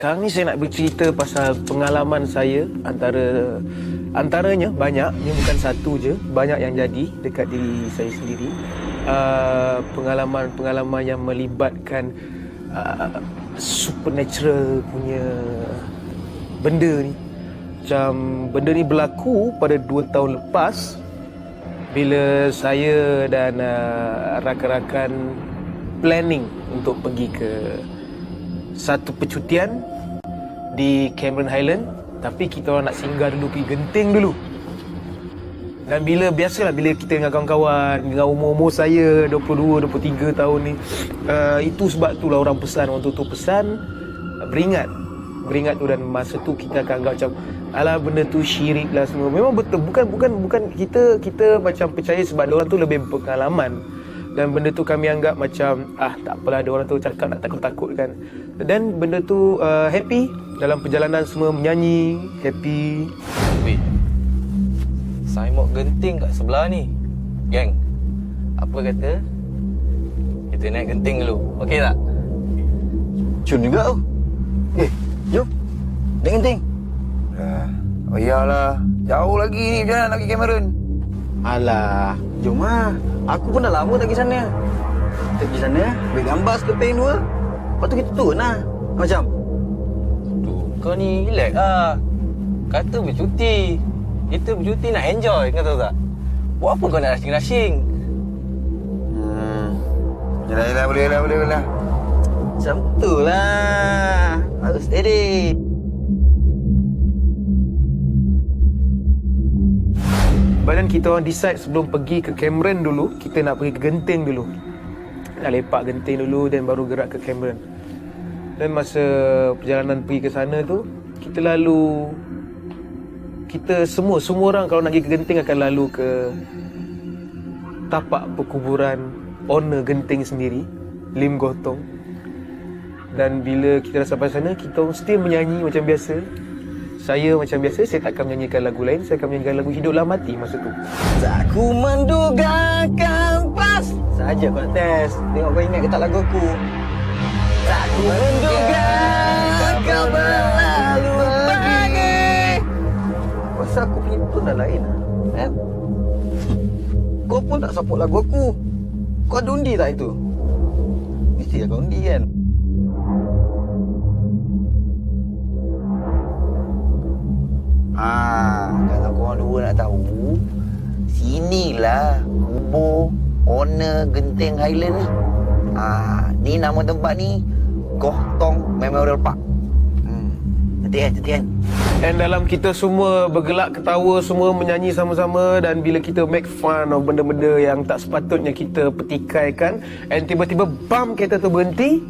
Sekarang ni saya nak bercerita pasal pengalaman saya antaranya banyak, dia bukan satu je, banyak yang jadi dekat diri saya sendiri. Pengalaman-pengalaman yang melibatkan supernatural punya benda ni. Macam benda ni berlaku pada 2 tahun lepas bila saya dan rakan-rakan planning untuk pergi ke satu percutian di Cameron Highland, tapi kita orang nak singgah dulu pergi Genting dulu. Dan biasalah bila kita dengan kawan-kawan dengan umur-umur saya 22, 23 tahun ni, itu sebab itulah orang tua pesan beringat tu, dan masa tu kita akan anggap macam alah benda tu syirik lah semua. Memang betul, bukan kita macam percaya sebab orang tu lebih berpengalaman. Dan benda tu kami anggap macam tak apalah, ada orang tu cakap nak takut-takut kan. Dan benda tu happy. Dalam perjalanan semua menyanyi, happy. Weh, Saimok Genting kat sebelah ni. Geng, apa kata kita naik Genting dulu, okey tak? Cun juga tu. Jom naik Genting. Oh iyalah, jauh lagi ni perjalanan nak pergi Cameron. Alah, jom lah. Aku pun dah lama tak pergi sana. Kita pergi sana, ambil gambar sekeping 2. Lepas tu kita turun lah. Macam? Tu, kau ni relax lah. Kata bercuti. Kita bercuti nak enjoy, kau tahu tak? Buat apa kau nak rushing-rushing? Yelah, boleh lah. Macam tu lah. Harus steady. Badan kita orang decide sebelum pergi ke Cameron dulu, kita nak pergi ke Genting dulu. Nak lepak Genting dulu dan baru gerak ke Cameron. Dan masa perjalanan pergi ke sana tu, kita semua orang kalau nak pergi ke Genting akan lalu ke tapak perkuburan owner Genting sendiri, Lim Gotong. Dan bila kita dah sampai sana, kita mesti menyanyi macam biasa. Saya macam biasa, saya tak akan menyanyikan lagu lain. Saya akan menyanyikan lagu Hiduplah Mati masa tu. Aku mendugakan pas. Saja kau nak test. Tengok kau ingat ke tak lagu aku. Aku menduga kau berlalu pergi. Rasa aku punya tone dah lain lah. Kau pun tak support lagu aku. Kau ada undi tak itu? Mesti kau undi kan? Kalau korang dua nak tahu, sinilah kubur owner Genting Highland ni. Ni nama tempat ni Goh Tong Memorial Park. Cantik kan? Dan dalam kita semua bergelak ketawa, semua menyanyi sama-sama, dan bila kita make fun of benda-benda yang tak sepatutnya kita petikaikan, and tiba-tiba bam kereta tu berhenti,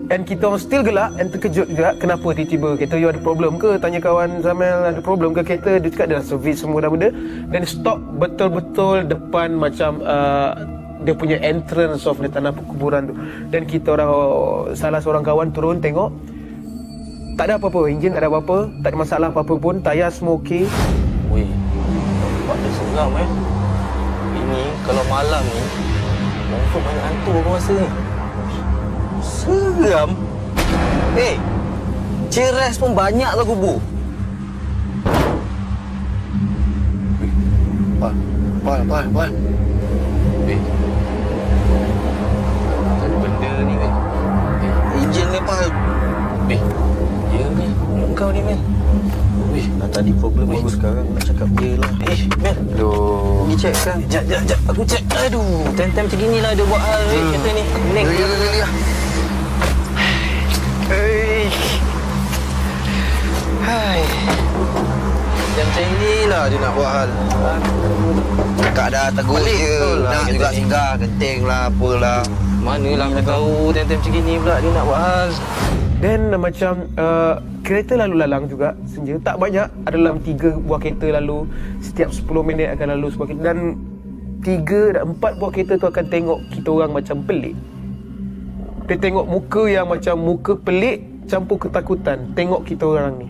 and kita orang still gelak and terkejut juga. Kenapa tiba-tiba kereta you ada problem ke? Tanya kawan Zamel, ada problem ke kereta? Dia cakap dah servis semua dah benda. Dan stop betul-betul depan macam dia punya entrance of tanah perkuburan tu. Dan kita orang, salah seorang kawan turun tengok, tak ada apa-apa, enjin tak ada apa-apa, tak ada masalah apa-apa pun, tayar semua okey. Weh, nampak dia seram Ini kalau malam ni confirm banyak hantu aku rasa ni. Seram? Ceres pun banyak lah kubur. Pal. Weh, ada benda ni weh. Enjin ni Pal. Weh, ya Mel, mulut kau ni Mel. Weh, Dah tadi problem aku sekarang nak cakap dia lah. Mel. Aduh. Pergi check kan? Jap, aku check. Aduh, time-time macam gini lah dia buat hal kereta ni. Pening. Ya. Hai. Macam inilah dia nak buat hal. Cakap dah tegur Balik je. betul lah Nak kita juga ni. singgah Genting lah, apalah. Manalah aku tahu time-time macam gini pula dia nak buat hal. Dan macam kereta lalu lalang juga senja. Tak banyak, ada dalam 3 buah kereta lalu. Setiap 10 minit akan lalu sebuah kereta. Dan 3 dan 4 buah kereta tu akan tengok kita orang macam pelik. Dia tengok muka yang macam muka pelik campur ketakutan. Tengok kita orang ni.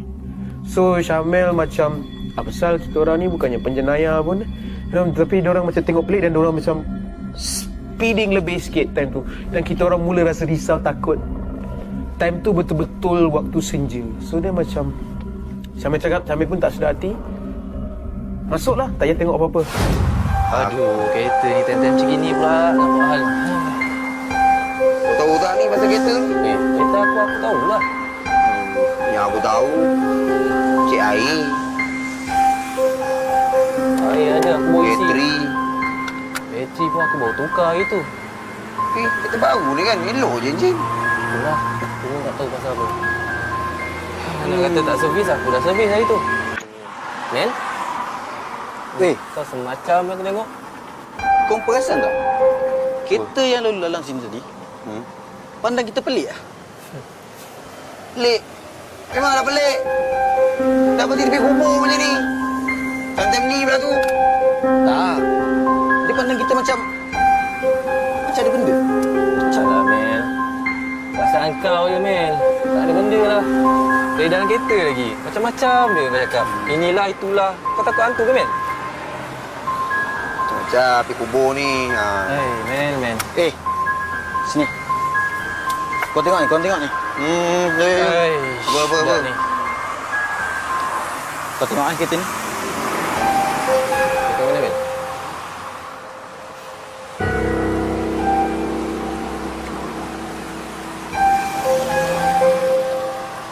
So Syamel macam, apa pasal kita orang ni bukannya penjenayah pun. Tapi dia orang macam tengok pelik dan dia orang macam speeding lebih sikit time tu. Dan kita orang mula rasa risau, takut. time tu betul-betul waktu senja. So dia macam Syamil cakap, Syamil pun tak sedar hati. Masuklah, tak payah tengok apa-apa. Aduh, kereta ni time-time macam gini pula. Nampak hal. Kau tahu tak ni pasal kereta ni? Kereta aku tahulah. Yang aku tahu, cik air, Air ada, aku bawa isi. bateri. Bateri pun aku bawa tukar gitu. Kereta baru ni kan, elok je encik. Itulah, aku pun tak tahu pasal apa. Nak kata tak servis, aku dah servis hari tu. Mel? Weh, Kau semacam aku tengok. kau perasan tak? Kereta yang lalu lalang sini tadi, pandang kita pelik lah. Pelik. Memanglah pelik. Tak berhenti tepi kubur macam ni. Time-time ni pula tu. Tak. Dia pandang kita macam ada benda. Alah, Mel. Perasaan kau je, Mel. Tak ada benda lah. Dari dalam kereta lagi. Macam-macam dia kau cakap. Inilah, itulah. Kau takut hantu ke, Mel? Macam tepi kubur ni. Hey, Mel. Sini. Kau tengok ni. Hey, Apa? sekejap ni. Kau tengok kan kereta ni. Kereta mana, Mel?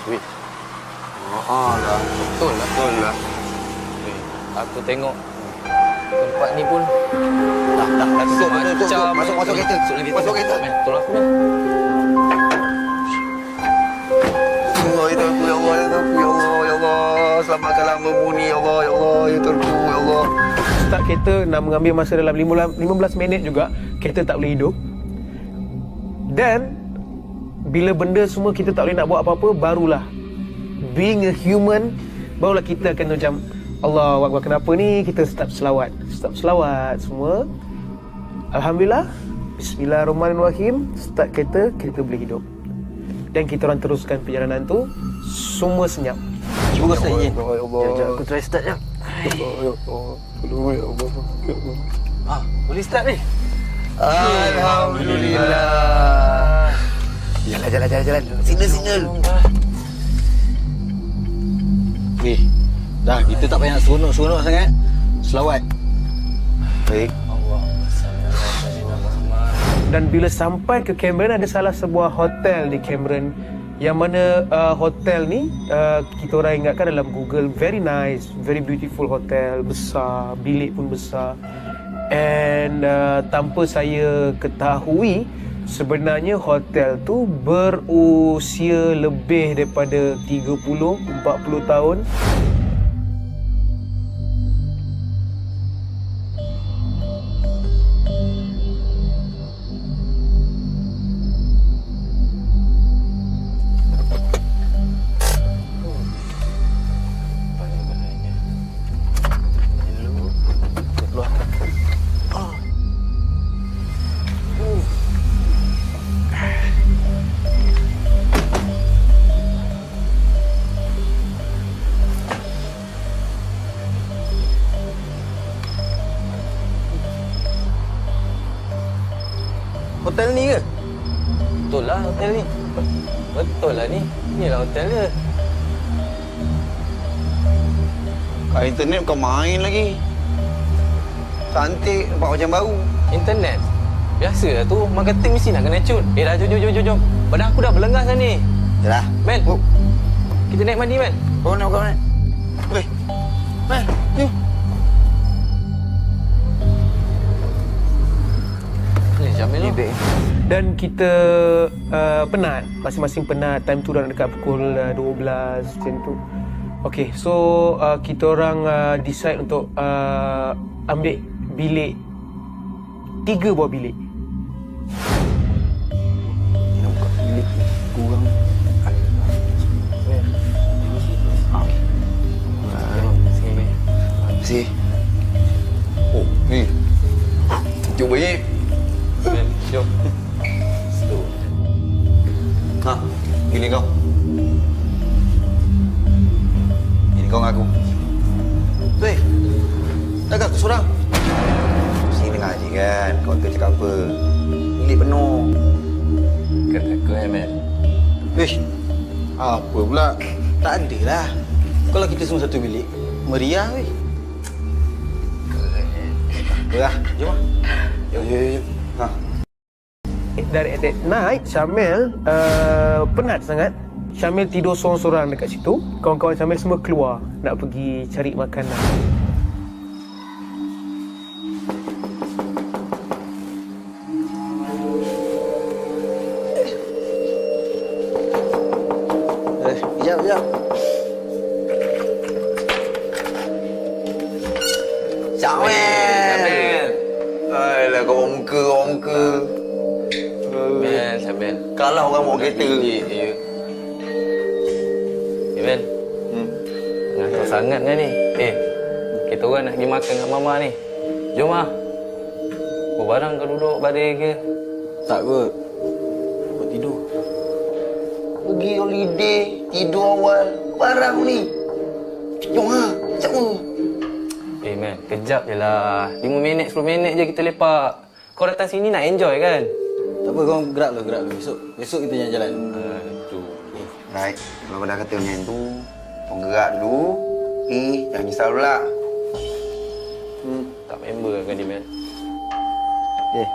Wih, Lah. betul lah. Betul lah. Aku tengok tempat ni pun Dah. Tutup. macam Masuk kereta. Masuk kereta. Mel, tolong aku, Mel. Ya Allah, ya Allah. Selamatkanlah hamba-Mu ni, ya Allah, ya Allah. Ya Tuhanku, ya Allah. Start kereta nak mengambil masa dalam 15 minit juga. Kereta tak boleh hidup. Dan bila benda semua kita tak boleh nak buat apa-apa, barulah being a human, barulah kita akan macam Allah Akbar, kenapa ni? Kita start selawat semua. Alhamdulillah, Bismillahirrahmanirrahim. Start kereta boleh hidup. Dan kita orang teruskan perjalanan tu. Semua senyap. Cuba kau start engine. Ya Allah. Sekejap, aku try start jap. Ya Allah. Tolong ya Allah. Ya Allah. Boleh start ni? Alhamdulillah. Jalan. Signal. Weh, dah kita tak payah nak seronok sangat. Selawat. Baik. Dan bila sampai ke Cameron, ada salah sebuah hotel di Cameron, yang mana hotel ni kita orang ingatkan dalam Google, very nice, very beautiful hotel, besar, bilik pun besar. And tanpa saya ketahui, sebenarnya hotel tu berusia lebih daripada 30-40 tahun. Hotel ni ke? Betul lah hotel ni. Betul lah ni. Inilah hotel dia. Kat internet bukan main lagi. Cantik, nampak macam baru. Internet. Biasalah tu. Marketing mesti nak kena cut. Dah, jom. Badan aku dah berlengas dah ni. Yalah. Mel. Kita naik mandi, Mel. Kau mana? Weh. Mel, jom. Ni Jamil tu. Dan kita penat, masing-masing penat. Time tu dah dekat pukul 12 macam tu. Okay, so kita orang decide untuk ambil bilik, 3 buah bilik. Bilik kurang. Si. Oh, ni. Cuba baik. Mel, jom. Ha, pilih kau. Ini kau dengan aku. Weh, takkan tu seorang? Sini dengar je kan, kau cakap apa. Bilik penuh. Kena aku, Mel. Weh, Apa pula? Tak ada lah. Kalau kita semua satu bilik, meriah weh. Lah, jom lah. Jom. Ha. Dari that night, Syamil penat sangat. Syamil tidur sorang-sorang dekat situ. Kawan-kawan Syamil semua keluar nak pergi cari makanan. Sekejap. Syamil. Alah, kau muka. Syamil. Kalau orang bawa kereta. Ya. Ben. Ngantuk sangat kan ni? Kita orang nak pergi makan kat Mama ni. Jom ah. Kau barang kau duduk badai ke? Tak kot. Buat tidur. Pergi holiday, tidur awal. Barang ni. Jom lah. Sekejap dulu. Man, kejap je lah. 5 minit, 10 minit je kita lepak. Kau datang sini nak enjoy kan? Tak apa, kau gerak lu. Besok kita jalan. Tu. Right. Kalau kau dah kata macam tu, kau gerak dulu. Jangan risau pula. Tak member kan dia, man.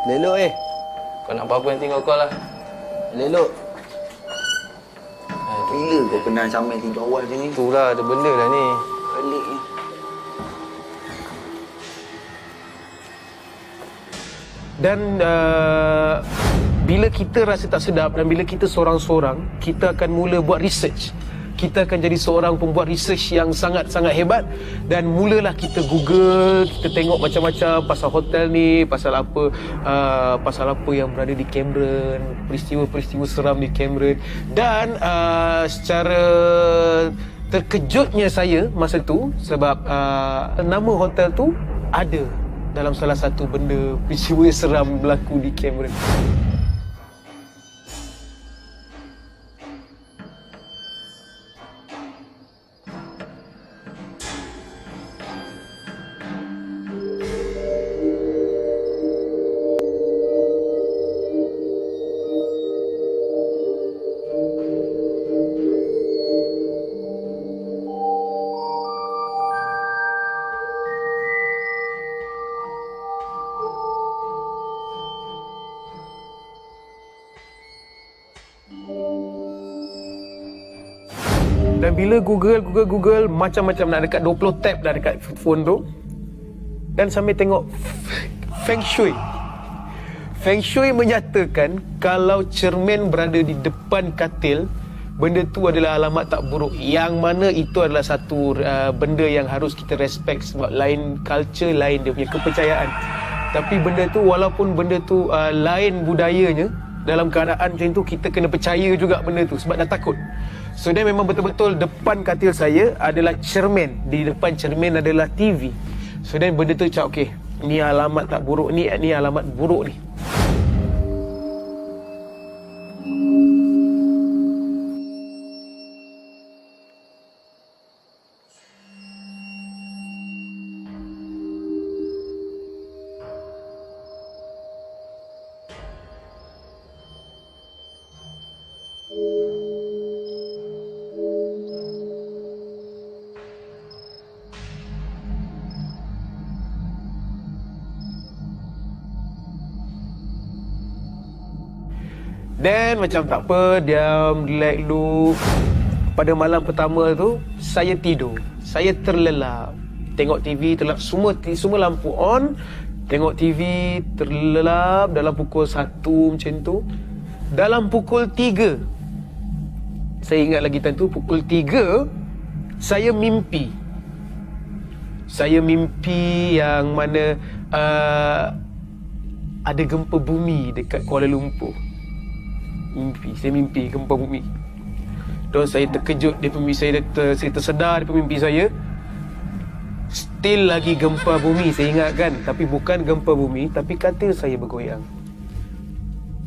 Lelok Kau nak apa-apa nanti kau call lah. Lelok. Bila kau kenal Syamil tidur awal macam ni? Itulah, ada benda dah ni. Pelik ni. Dan bila kita rasa tak sedap dan bila kita sorang-sorang, kita akan mula buat research. Kita akan jadi seorang pembuat research yang sangat-sangat hebat. Dan mulalah kita Google, kita tengok macam-macam pasal hotel ni, pasal apa yang berada di Cameron, peristiwa-peristiwa seram di Cameron. Dan secara terkejutnya saya masa tu sebab nama hotel tu ada dalam salah satu benda peristiwa seram berlaku di Cameron. Dan bila Google macam-macam nak dekat 20 tab dah dekat phone tu. Dan sambil tengok Feng Shui. Feng Shui menyatakan kalau cermin berada di depan katil, benda tu adalah alamat tak buruk. Yang mana itu adalah satu benda yang harus kita respect sebab lain culture, lain dia punya kepercayaan. Tapi benda tu walaupun benda tu lain budayanya, dalam keadaan macam tu kita kena percaya juga benda tu sebab dah takut. So dia memang betul-betul depan katil saya adalah cermin. Di depan cermin adalah TV. So dan benda tu cakap okey, ni alamat tak buruk ni alamat buruk ni. Dan macam tak apa, diam, relax dulu. Pada malam pertama tu, saya tidur. Saya terlelap. Tengok TV, terlelap. Semua lampu on. Tengok TV, terlelap dalam pukul 1 macam tu. Dalam pukul 3, saya ingat lagi tentu, pukul 3, saya mimpi. Saya mimpi yang mana ada gempa bumi dekat Kuala Lumpur. Saya mimpi gempa bumi. Dan saya terkejut di mimpi saya, saya tersedar di mimpi saya. Still lagi gempa bumi, saya ingat kan. Tapi bukan gempa bumi, tapi katil saya bergoyang.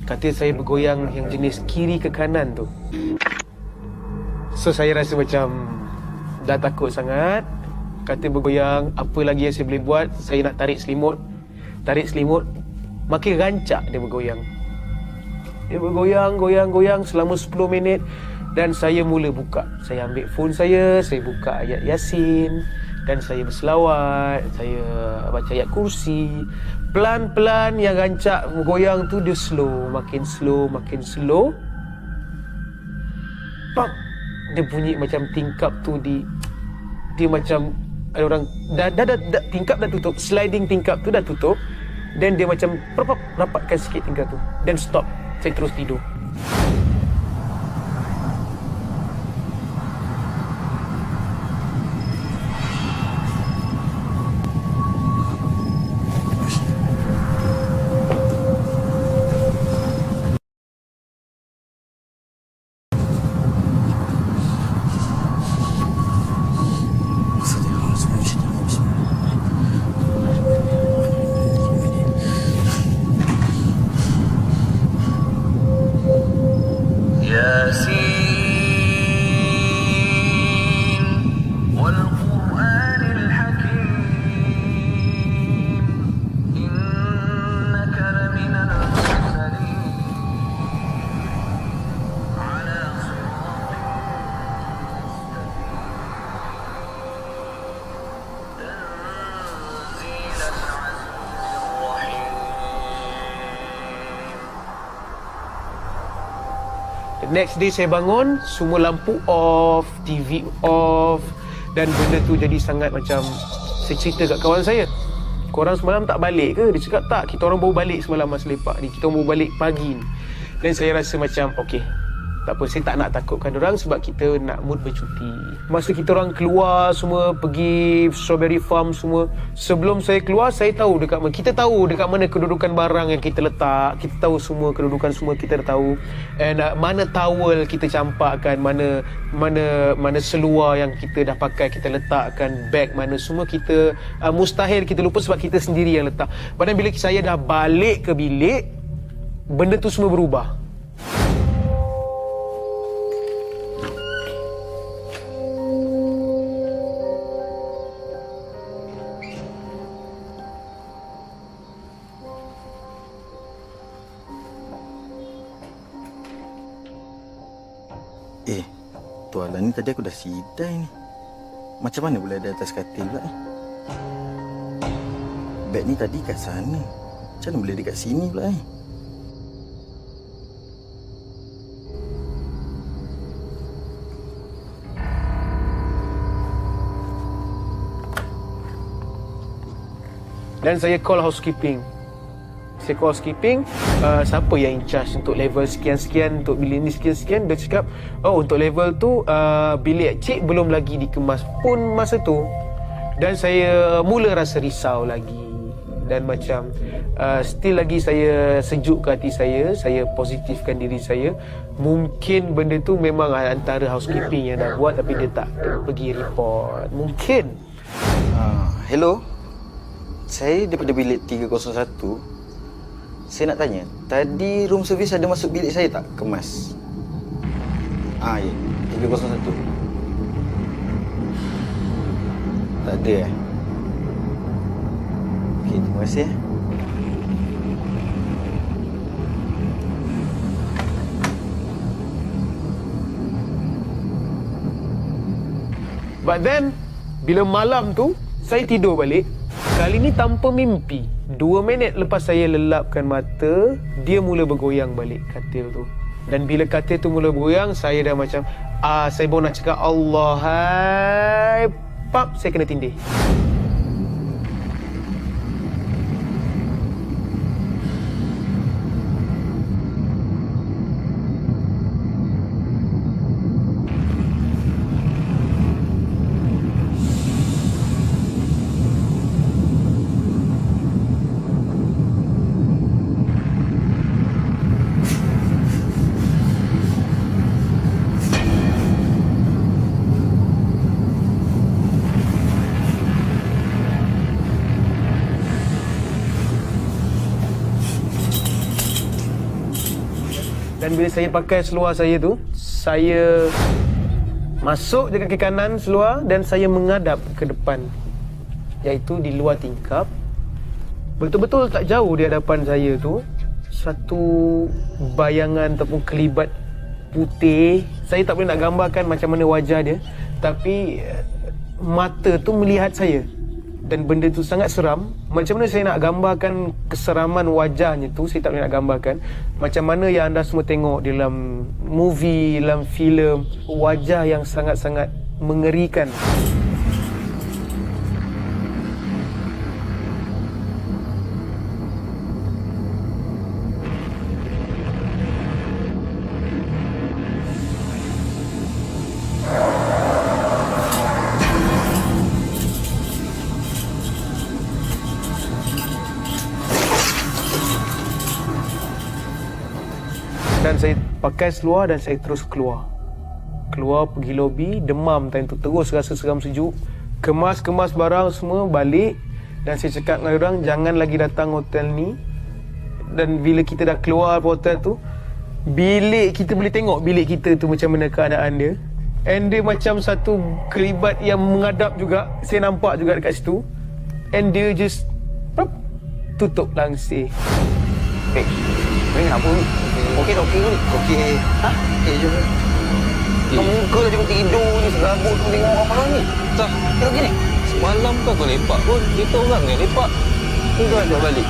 Katil saya bergoyang yang jenis kiri ke kanan tu. So saya rasa macam dah takut sangat. Katil bergoyang, apa lagi yang saya boleh buat? Saya nak tarik selimut. Makin rancak dia bergoyang. Dia bergoyang selama 10 minit. Dan saya mula buka. Saya ambil phone saya buka ayat Yasin dan saya berselawat, saya baca ayat kursi. Pelan-pelan yang rancak goyang tu dia slow, makin slow. Pap, dia bunyi macam tingkap tu dia macam ada orang dah tingkap dah tutup, sliding tingkap tu dah tutup, dan dia macam rapatkan sikit tingkap tu, dan stop. Saya terus tidur. Next day saya bangun, semua lampu off, TV off, dan benda tu jadi sangat macam, saya cerita kat kawan saya, korang semalam tak balik ke? Dia cakap tak, kita orang baru balik semalam masa lepak ni, kita orang baru balik pagi ni. Dan saya rasa macam okey, tak apa, saya tak nak takutkan orang sebab kita nak mood bercuti. Masa kita orang keluar semua, pergi strawberry farm semua, sebelum saya keluar, saya tahu dekat mana, kita tahu dekat mana kedudukan barang yang kita letak, kita tahu semua kedudukan semua, kita dah tahu. And mana towel kita campakkan, mana seluar yang kita dah pakai kita letakkan, bag mana, semua kita mustahil kita lupa sebab kita sendiri yang letak. Padahal bila saya dah balik ke bilik, benda tu semua berubah. Tualan ni tadi aku dah sidai ni. Macam mana boleh ada atas katil pula ni? Beg ni tadi kat sana. Macam mana boleh dekat sini pula ni? Dan saya call housekeeping. Siapa yang in charge untuk level sekian-sekian, untuk bilik ni sekian-sekian. Dia cakap, oh untuk level tu bilik cik belum lagi dikemas pun masa tu. Dan saya mula rasa risau lagi. Dan macam still lagi saya sejuk ke hati saya positifkan diri saya. Mungkin benda tu memang antara housekeeping yang dah buat tapi dia tak pergi report. Mungkin. Hello, saya daripada bilik 301. Saya nak tanya, tadi room service ada masuk bilik saya tak? Kemas. Ya, 301. Tak ada Okey, terima kasih But then, bila malam tu, saya tidur balik. Kali ni tanpa mimpi. 2 minit lepas saya lelapkan mata, dia mula bergoyang balik katil tu. Dan bila katil tu mula bergoyang, saya dah macam saya baru nak cakap Allah, hai, pap, saya kena tindih. Dan bila saya pakai seluar saya tu, saya masuk je kaki kanan seluar dan saya menghadap ke depan, iaitu di luar tingkap. Betul-betul tak jauh di hadapan saya tu, satu bayangan ataupun kelibat putih. Saya tak boleh nak gambarkan macam mana wajah dia, tapi mata tu melihat saya. Dan benda tu sangat seram. Macam mana saya nak gambarkan keseraman wajahnya tu, saya tak boleh nak gambarkan. Macam mana yang anda semua tengok dalam movie, dalam filem, wajah yang sangat-sangat mengerikan. Dan saya pakai seluar dan saya terus keluar pergi lobi, demam time tu, terus rasa seram sejuk, kemas barang semua, balik. Dan saya cakap dengan orang, jangan lagi datang hotel ni. Dan bila kita dah keluar hotel tu, bilik kita boleh tengok bilik kita tu macam mana keadaan dia. And dia macam satu kelibat yang mengadap juga, saya nampak juga dekat situ. And dia just tutup langsir. Ni kenapa ni? Okey tak okey ni? Okey. Ha? Okey je. Kamu muka dah cukup tidur ni, serabut kau tengok orang malam ni. Tak, Okey okey ni. semalam kan kau lepak pun. Kita orang yang lepak. Ni kau nak balik.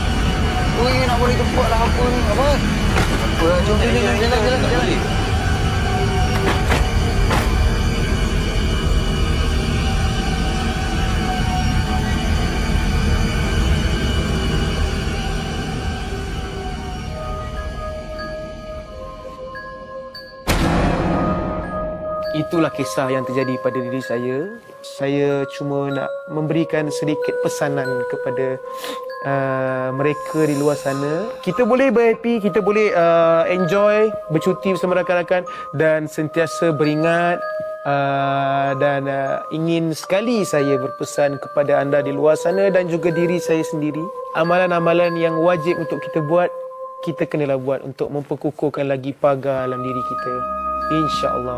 Oi, nak balik cepat lah apa ni? Apa? Apa? Jom jalan. Itulah kisah yang terjadi pada diri saya. Saya cuma nak memberikan sedikit pesanan kepada mereka di luar sana. Kita boleh berhappy, kita boleh enjoy, bercuti bersama rakan-rakan dan sentiasa beringat. Dan ingin sekali saya berpesan kepada anda di luar sana dan juga diri saya sendiri. Amalan-amalan yang wajib untuk kita buat, kita kenalah buat untuk memperkukuhkan lagi pagar dalam diri kita. InsyaAllah.